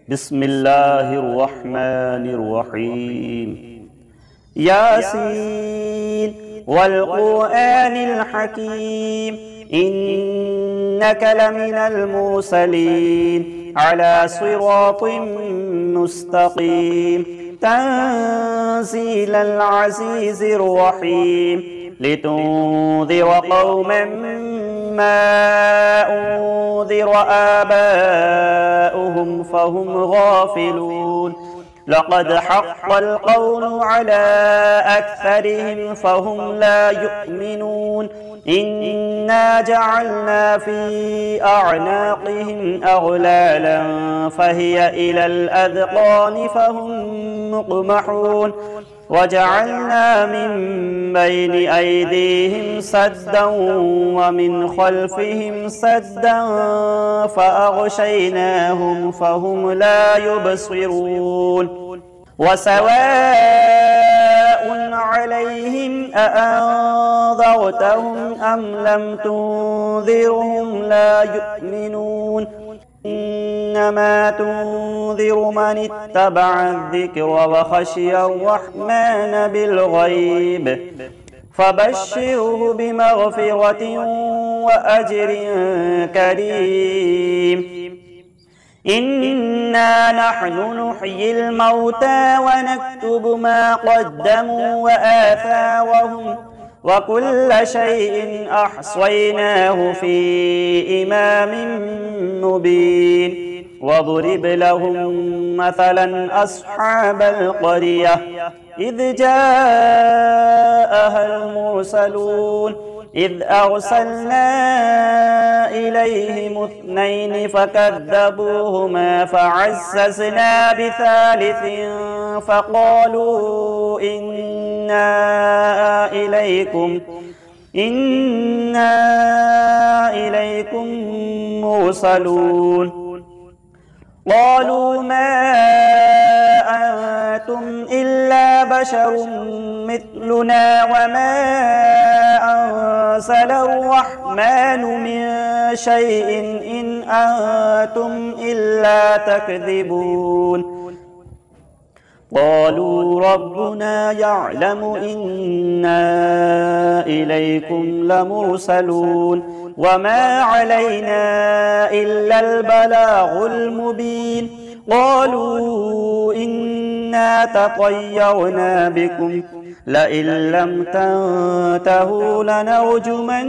بسم الله الرحمن الرحيم. ياسين والقرآن الحكيم إنك لمن المرسلين على صراط مستقيم تنزيل العزيز الرحيم لتنذر قوما ما أنذر آباؤهم فهم غافلون لقد حق القول على أكثرهم فهم لا يؤمنون إنا جعلنا في أعناقهم أغلالا فهي إلى الأذقان فهم مقمحون وجعلنا من بين أيديهم سدا ومن خلفهم سدا فأغشيناهم فهم لا يبصرون وسواء عليهم أأنذرتهم أم لم تنذرهم لا يؤمنون إنما تنذر من اتبع الذكر وخشي الرحمن بالغيب فبشره بمغفرة وأجر كريم. إنا نحن نحيي الموتى ونكتب ما قدموا وآثارهم وكل شيء أحصيناه في إمام مبين. واضرب لهم مثلا أصحاب القرية إذ جاءها المرسلون إذ أرسلنا إليهم اثنين فكذبوهما فعززنا بثالث فقالوا إنا إليكم مرسلون. قالوا ما أنتم إلا بشر مثلنا وما أنزل الرحمن من شيء إن أنتم إلا تكذبون. قالوا ربنا يعلم إنا إليكم لمرسلون وما علينا إلا البلاغ المبين. قالوا إنا تطيرنا بكم لئن لم تنتهوا لنرجمنكم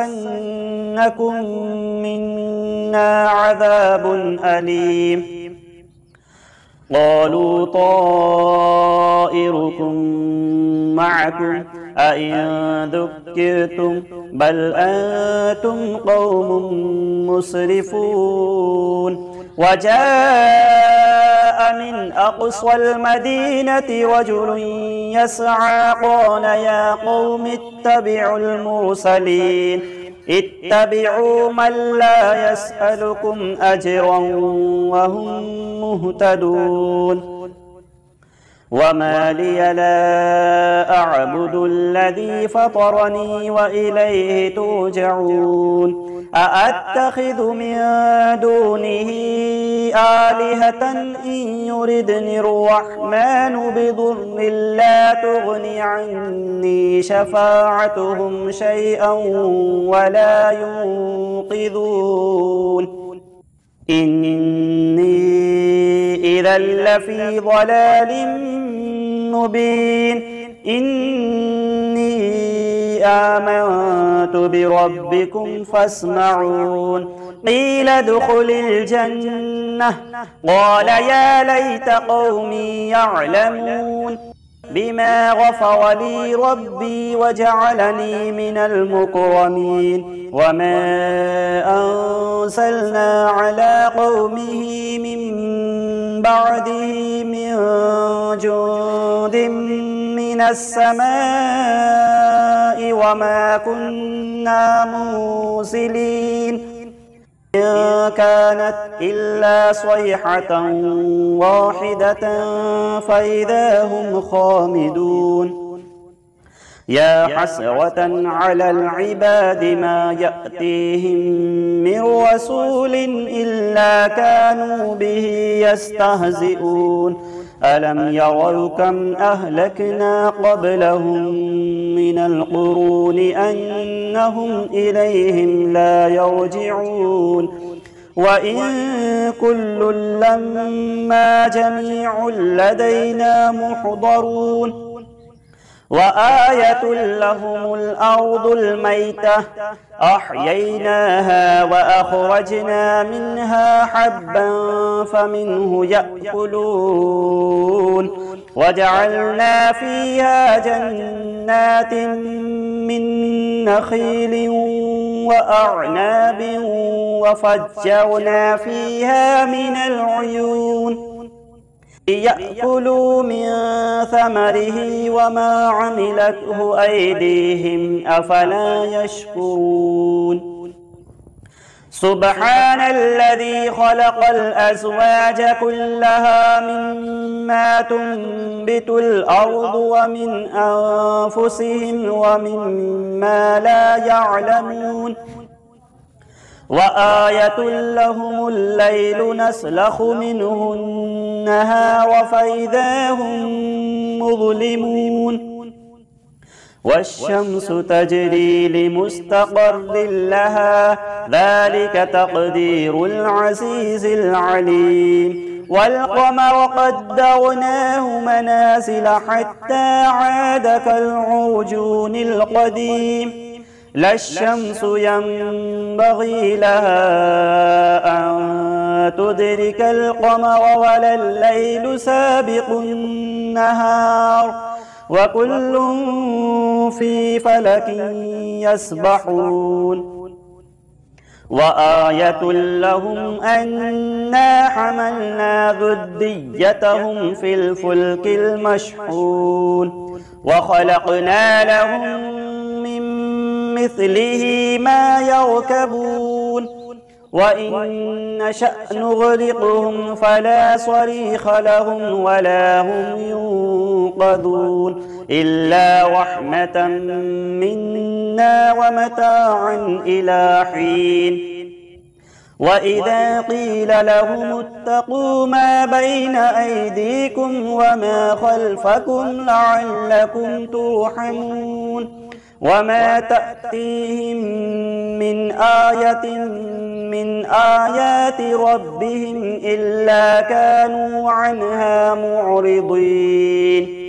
وليمسنكم منا عذاب أليم. قالوا طائركم معكم أئن ذكرتم بل أنتم قوم مسرفون. وجاء من أقصى المدينة رجل يسعى قال يا قوم اتبعوا المرسلين اتبعوا من لا يسألكم أجرا وهم مهتدون. وما لي لا أعبد الذي فطرني وإليه ترجعون. أأتخذ من دونه آلهة إن يردني الرحمن بضر لا تغن عني شفاعتهم شيئا ولا ينقذون. إني إذا لفي ضلال مبين. إني آمنت بربكم فاسمعون. قيل ادخل الجنة قال يا ليت قومي يعلمون بما غفر لي ربي وجعلني من المكرمين. وما أنزلنا على قومه من بعده من جند من السماء وما كنا مرسلين إن كانت إلا صيحة واحدة فإذا هم خامدون. يا حسرة على العباد ما يأتيهم من رسول إلا كانوا به يستهزئون ألم يروا كم أهلكنا قبلهم من القرون أنهم إليهم لا يرجعون وإن كل لما جميع لدينا محضرون وآية لهم الأرض الميتة أحييناها وأخرجنا منها حبا فمنه يأكلون وجعلنا فيها جنات من نخيل وأعناب وفجرنا فيها من العيون ليأكلوا من ثمره وما عملته أيديهم أفلا يشكرون سبحان الذي خلق الأزواج كلها مما تنبت الأرض ومن أنفسهم ومما لا يعلمون وآية لهم الليل نسلخ منه النهار فإذا هم مظلمون والشمس تجري لمستقر لها ذلك تقدير العزيز العليم والقمر قدرناه منازل حتى عاد كالعرجون القديم لا الشمس ينبغي لها أن تدرك القمر ولا الليل سابق النهار وكل في فلك يسبحون وآية لهم أنا حملنا ذريتهم في الفلك المشحون وخلقنا لهم مثله ما يركبون وإن نشأ نغرقهم فلا صريخ لهم ولا هم ينقذون إلا رحمة منا ومتاعا إلى حين وإذا قيل لهم اتقوا ما بين أيديكم وما خلفكم لعلكم ترحمون وما تأتيهم من آية من آيات ربهم إلا كانوا عنها معرضين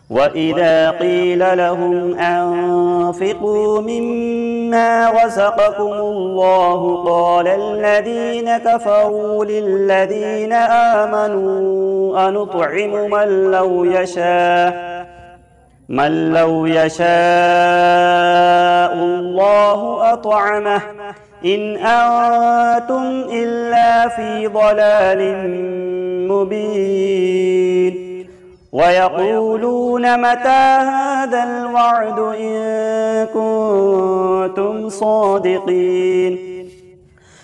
وإذا قيل لهم أنفقوا مما رزقكم الله قال الذين كفروا للذين آمنوا أنطعم من لو يشاء الله أطعمه إن أنتم إلا في ضلال مبين ويقولون متى هذا الوعد إن كنتم صادقين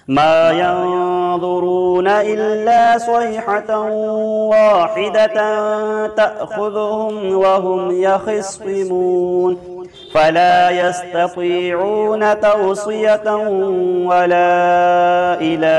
ما ينظرون إلا صيحة واحدة تأخذهم وهم يخصمون فلا يستطيعون توصية ولا إلى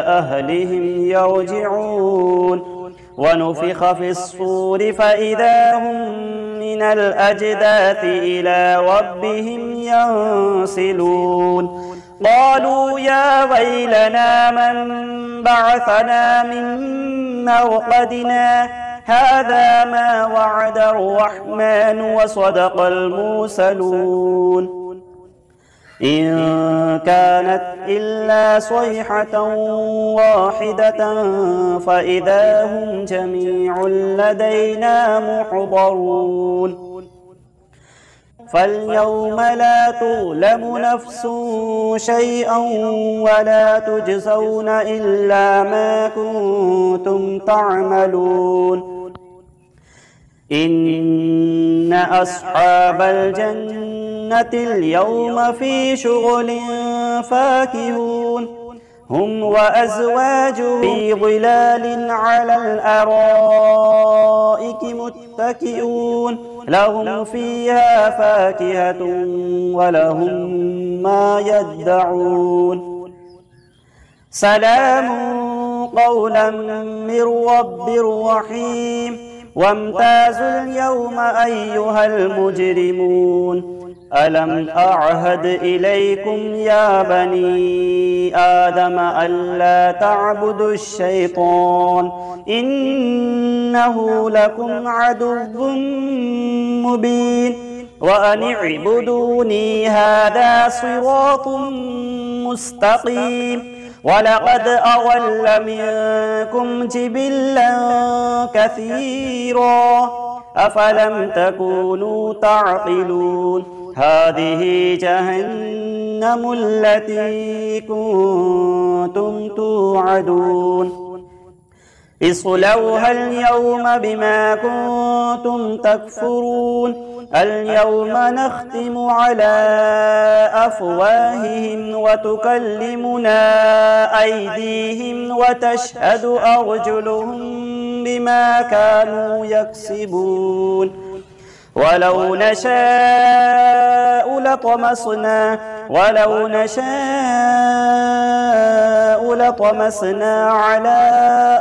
أهلهم يرجعون ونفخ في الصور فإذا هم من الأجداث إلى ربهم ينسلون قالوا يا ويلنا من بعثنا من مرقدنا هذا ما وعد الرحمن وصدق المرسلون إن كانت إلا صيحة واحدة فإذا هم جميع لدينا محضرون فاليوم لا تظلم نفس شيئا ولا تجزون إلا ما كنتم تعملون إن أصحاب الجنة اليوم في شغل فاكهون هم وأزواجهم في ظلال على الأرائك متكئون لهم فيها فاكهة ولهم ما يدعون سلام قولا من رب رحيم وامتازوا اليوم أيها المجرمون ألم أعهد إليكم يا بني آدم ألا تعبدوا الشيطان إنه لكم عدو مبين وأن اعبدوني هذا صراط مستقيم ولقد أضل منكم جبلا كثيرا أفلم تكونوا تعقلون هذه جهنم التي كنتم توعدون اصلوها اليوم بما كنتم تكفرون اليوم نختم على أفواههم وتكلمنا أيديهم وتشهد أرجلهم بما كانوا يكسبون ولو نشاء لطمسنا على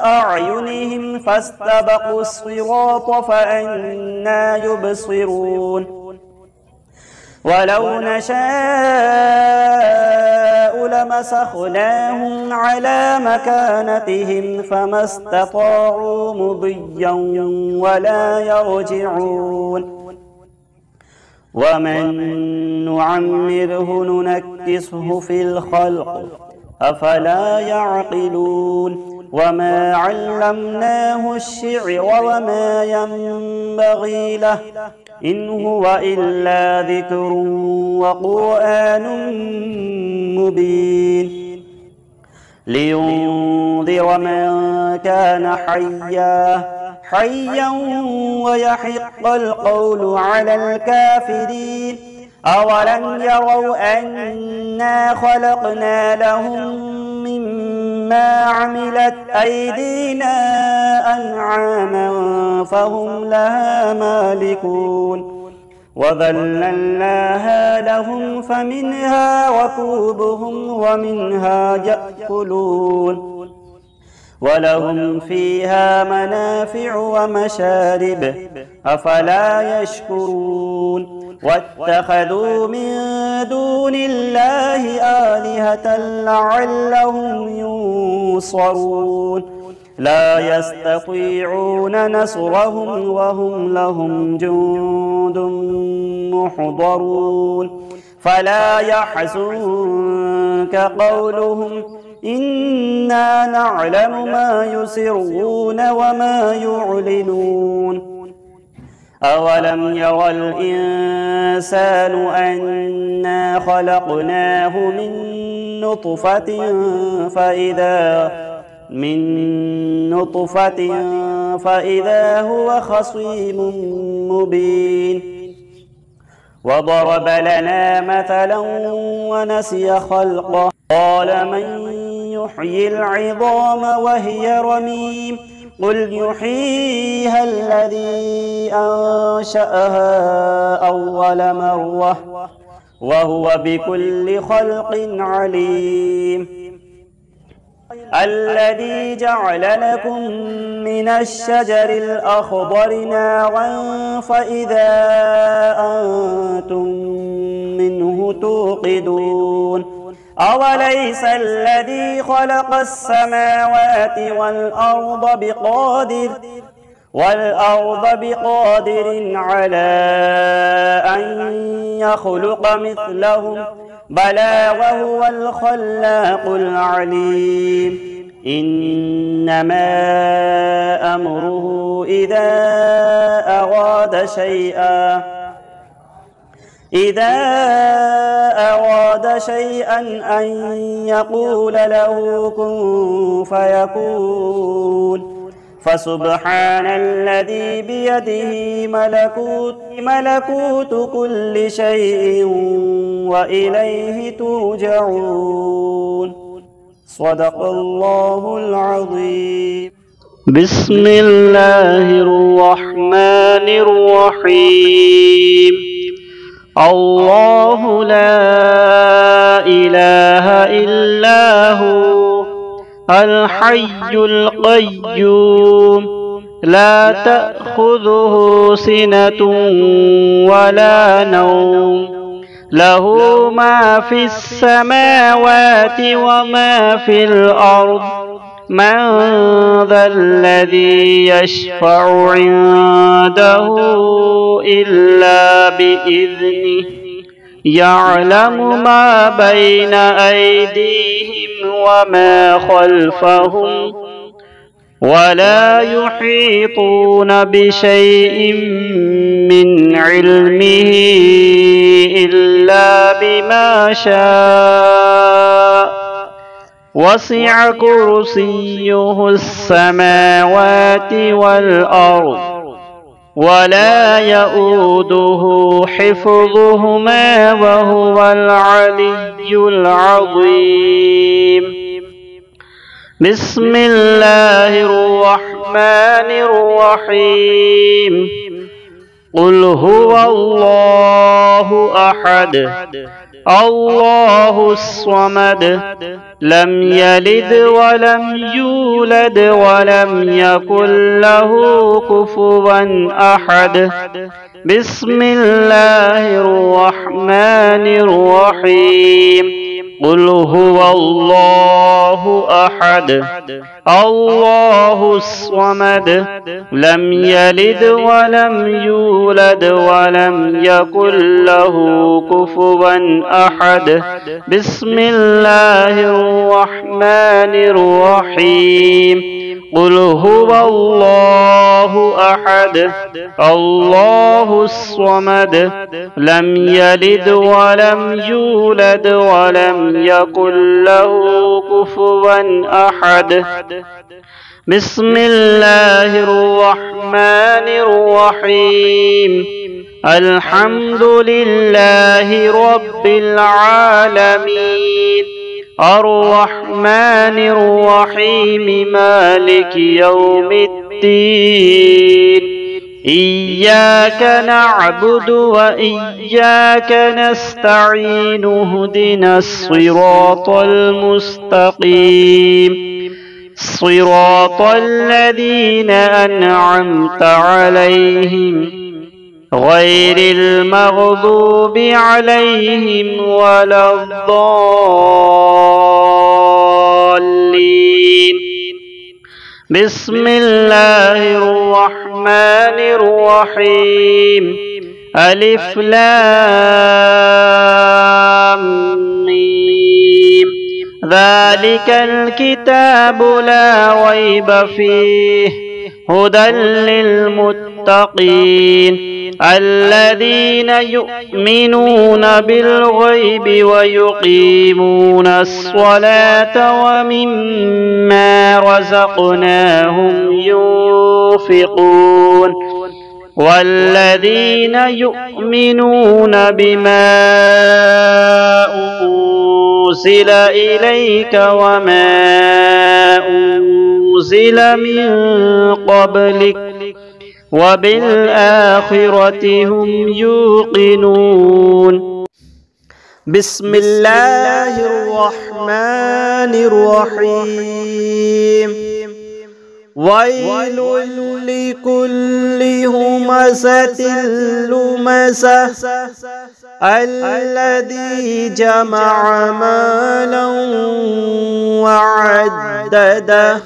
أعينهم فاستبقوا الصراط فأنى يبصرون ولو نشاء لمسخناهم على مكانتهم فما استطاعوا مضيا ولا يرجعون ومن نعمره ننكسه في الخلق أفلا يعقلون وما علمناه الشعر وما ينبغي له إن هو إلا ذكر وقرآن مبين لينذر من كان حيا ويحق القول على الكافرين أولم يروا أنا خلقنا لهم مما عملت أيدينا أنعاما فهم لها مالكون وذللناها لهم فمنها ركوبهم ومنها يأكلون ولهم فيها منافع ومشارب أفلا يشكرون واتخذوا من دون الله آلهة لعلهم ينصرون لا يستطيعون نصرهم وهم لهم جند محضرون فلا يحزنك قولهم إنا نعلم ما يسرون وما يعلنون أولم ير الإنسان أنا خلقناه من نطفة فإذا هو خصيم مبين وضرب لنا مثلا ونسي خلقه قال من يحيي العظام وهي رميم قل يحييها الذي أنشأها أول مرة وهو بكل خلق عليم الذي جعل لكم من الشجر الأخضر نارا فإذا أنتم منه توقدون أوليس الذي خلق السماوات والأرض بقادر على أن يخلق مثلهم بلى وهو الخلاق العليم إنما أمره إذا أراد شيئا أن يقول له كن فيكون فسبحان الذي بيده ملكوت كل شيء وإليه ترجعون صدق الله العظيم. بسم الله الرحمن الرحيم. الله لا إله إلا هو الحي القيوم لا تأخذه سنة ولا نوم له ما في السماوات وما في الأرض من ذا الذي يشفع عنده إلا بإذنه يعلم ما بين أيديهم وما خلفهم ولا يحيطون بشيء من علمه إلا بما شاء وسع كرسيه السماوات والأرض ولا يؤوده حفظهما وهو العلي العظيم. بسم الله الرحمن الرحيم. قل هو الله أحد الله الصمد لم يلد ولم يولد ولم يكن له كفوا أحد. بسم الله الرحمن الرحيم. قل هو الله أحد الله الصمد لم يلد ولم يولد ولم يكن له كفوا أحد. بسم الله الرحمن الرحيم. قل هو الله أحد الله الصمد لم يلد ولم يولد ولم يكن له كفوا أحد. بسم الله الرحمن الرحيم. الحمد لله رب العالمين الرحمن الرحيم مالك يوم الدين إياك نعبد وإياك نستعين اهدنا الصراط المستقيم صراط الذين أنعمت عليهم غير المغضوب عليهم ولا الضالين. بسم الله الرحمن الرحيم. ألف لام ميم ذلك الكتاب لا ريب فيه هدى للمتقين الذين يؤمنون بالغيب ويقيمون الصلاة ومما رزقناهم ينفقون والذين يؤمنون بما أنزل إليك وما أنزل من قبلك وبالآخرة هم يوقنون. بسم الله الرحمن الرحيم. ويل لكل همزة لمزة الذي جمع مالا وعدده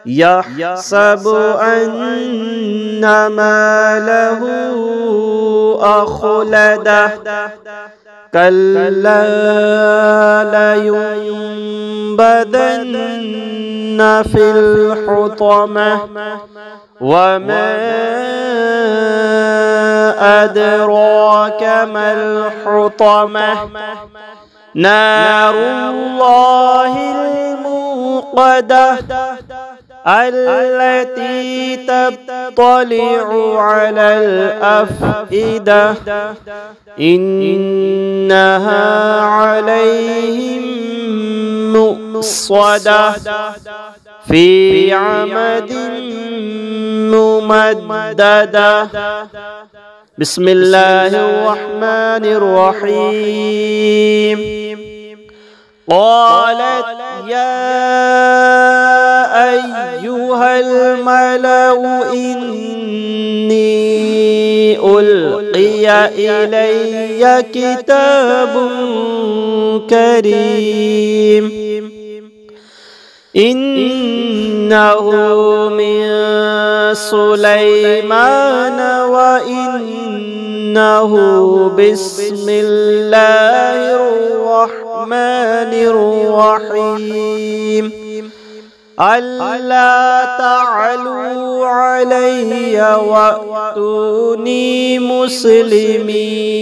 يحسب أن ماله أخلده كلا لينبذن في الحطمة وما أدراك ما الحطمة نار الله الموقدة التي تطلع على الأفئدة إنها عليهم مؤصدة مؤصدة في عمد ممددة. بسم الله الرحمن الرحيم. قالت يا أيها الملأ إني ألقي إلي كتاب كريم إنه من سليمان وإنه بسم الله الرحمن الرحيم ألا تعلوا علي وأتوني مسلمين.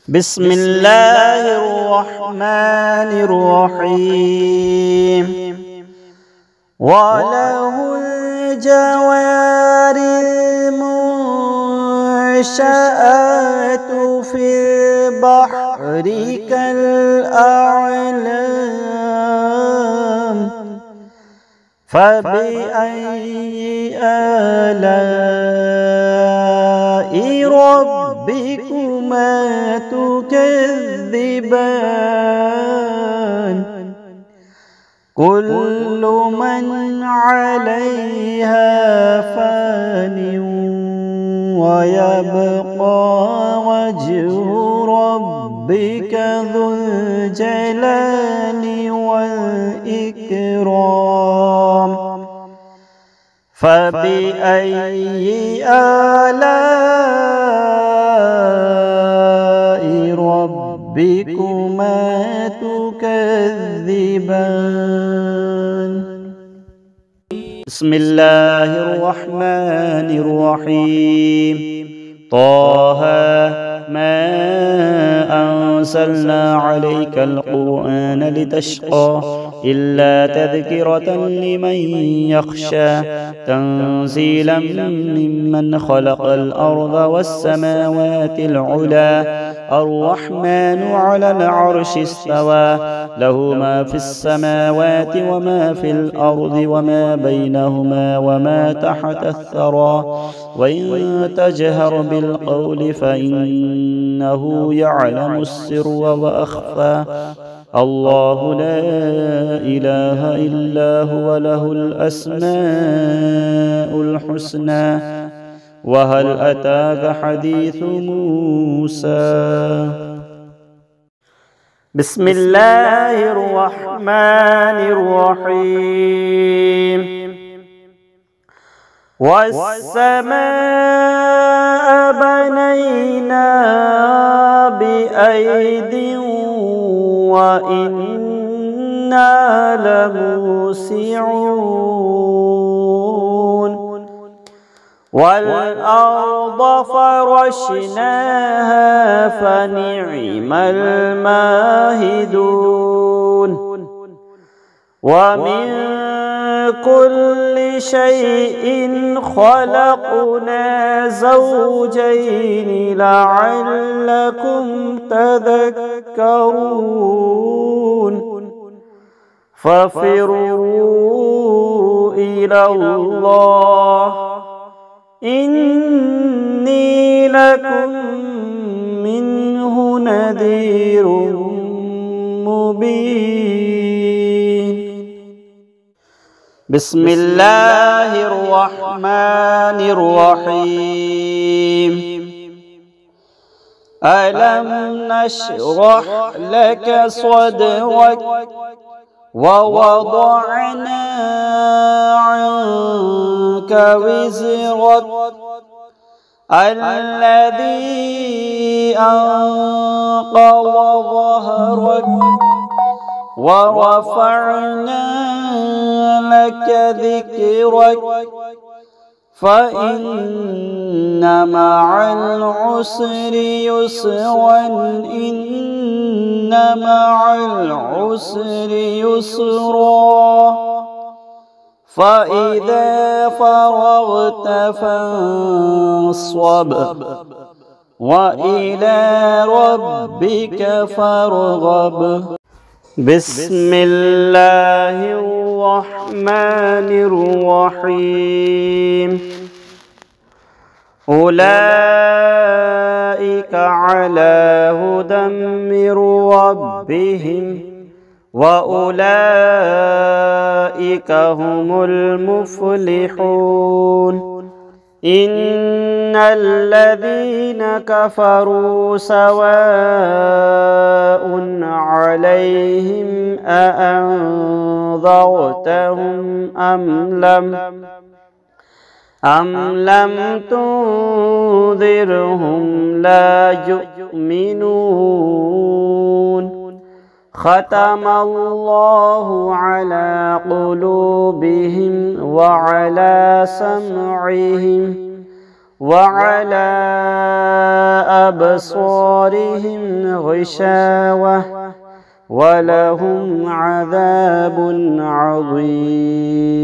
بسم الله الرحمن الرحيم. وله الجوار المنشآت في البحر كالأعلام فبأي آلاء ربكما تكذبان كل من عليها فان ويبقى وجه ربك ذو الجلال والإكرام فبأي آلاء ربكما تكذبان. بسم الله الرحمن الرحيم. طه ما أنزلنا عليك القرآن لتشقى إلا تذكرة لمن يخشى تنزيلا ممن خلق الأرض والسماوات العلى الرحمن على العرش استوى له ما في السماوات وما في الأرض وما بينهما وما تحت الثرى وإن تجهر بالقول فإنه يعلم السر وأخفى الله لا إله إلا هو له الأسماء الحسنى. وهل أتاك حديث موسى؟ بسم الله الرحمن الرحيم. والسماء بنيناها بأيد وإنا لموسعون والأرض فرشناها فنعم الماهدون ومن كل شيء خلقنا زوجين لعلكم تذكرون ففروا إلى الله إني لكم منه نذير مبين. بسم الله الرحمن الرحيم. ألم نشرح لك صدرك ووضعنا عنك وزرك الذي أنقض ظهرك ورفعنا لك ذكرك فإن مع العسر يسرا إن مع العسر يسرا فإذا فرغت فانصب وإلى ربك فارغب. بسم الله الرحمن الرحيم أولئك على هدى من ربهم وأولئك هم المفلحون إن الذين كفروا سواء عليهم أأنذرتهم أم لم تنذرهم لا يؤمنون ختم الله على قلوبهم وعلى سمعهم وعلى أبصارهم غشاوة ولهم عذاب عظيم